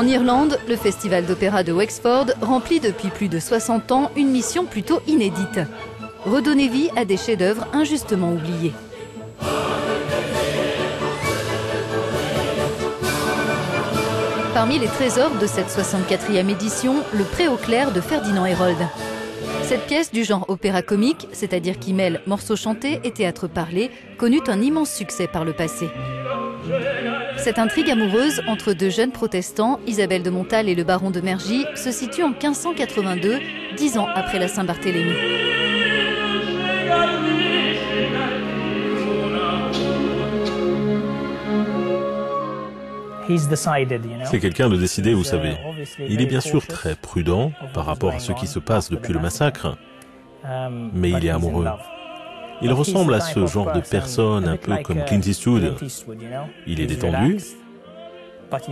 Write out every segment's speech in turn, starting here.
En Irlande, le Festival d'opéra de Wexford remplit depuis plus de 60 ans une mission plutôt inédite. Redonner vie à des chefs-d'œuvre injustement oubliés. Parmi les trésors de cette 64e édition, le Pré au clair de Ferdinand Hérold. Cette pièce du genre opéra comique, c'est-à-dire qui mêle morceaux chantés et théâtre parlé, connut un immense succès par le passé. Cette intrigue amoureuse entre deux jeunes protestants, Isabelle de Montal et le baron de Mergy, se situe en 1582, 10 ans après la Saint-Barthélemy. C'est quelqu'un de décidé, vous savez. Il est bien sûr très prudent par rapport à ce qui se passe depuis le massacre, mais il est amoureux. Il ressemble à ce genre de personne, un peu comme Clint Eastwood. Il est détendu,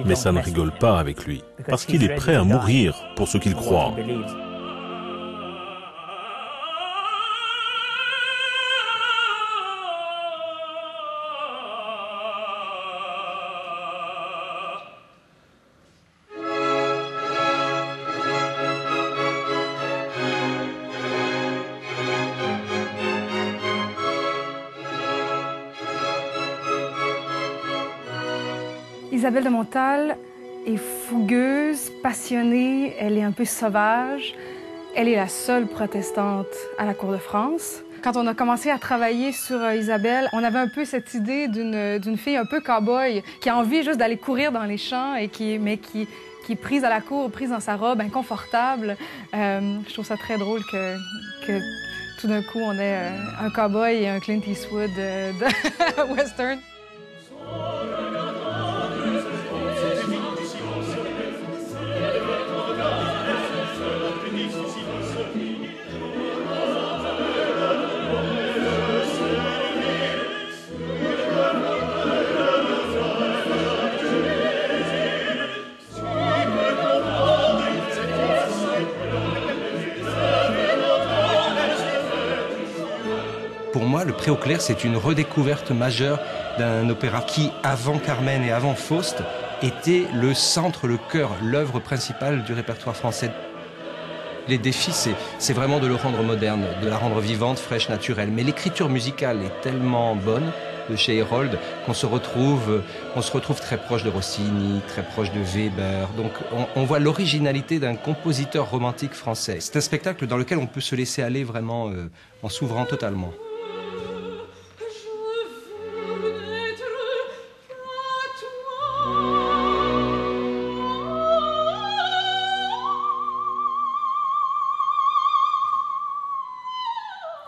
mais ça ne rigole pas avec lui, parce qu'il est prêt à mourir pour ce qu'il croit. Isabelle de Montal est fougueuse, passionnée, elle est un peu sauvage. Elle est la seule protestante à la cour de France. Quand on a commencé à travailler sur Isabelle, on avait un peu cette idée d'une fille un peu cow-boy qui a envie juste d'aller courir dans les champs et qui est prise à la cour, prise dans sa robe, inconfortable. Je trouve ça très drôle que tout d'un coup on ait un cow-boy et un Clint Eastwood de western. Pour moi, le Pré au clair, c'est une redécouverte majeure d'un opéra qui, avant Carmen et avant Faust, était le centre, le cœur, l'œuvre principale du répertoire français. Les défis, c'est vraiment de le rendre moderne, de la rendre vivante, fraîche, naturelle. Mais l'écriture musicale est tellement bonne de chez Hérold qu'on se retrouve très proche de Rossini, très proche de Weber. Donc on voit l'originalité d'un compositeur romantique français. C'est un spectacle dans lequel on peut se laisser aller vraiment en s'ouvrant totalement.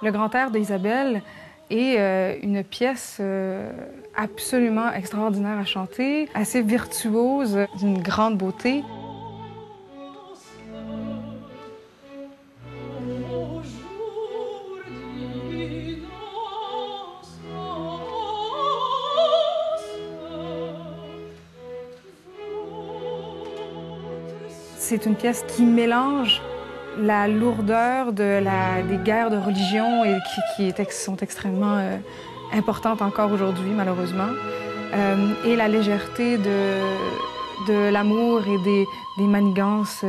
Le grand air d'Isabelle est une pièce absolument extraordinaire à chanter, assez virtuose, d'une grande beauté. C'est une pièce qui mélange la lourdeur des guerres de religion et qui sont extrêmement importantes encore aujourd'hui, malheureusement, et la légèreté de l'amour et des manigances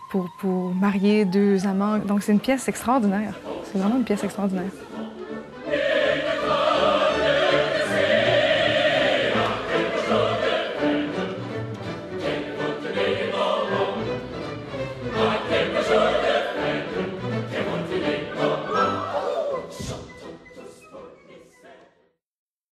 pour marier deux amants. Donc c'est une pièce extraordinaire. C'est vraiment une pièce extraordinaire.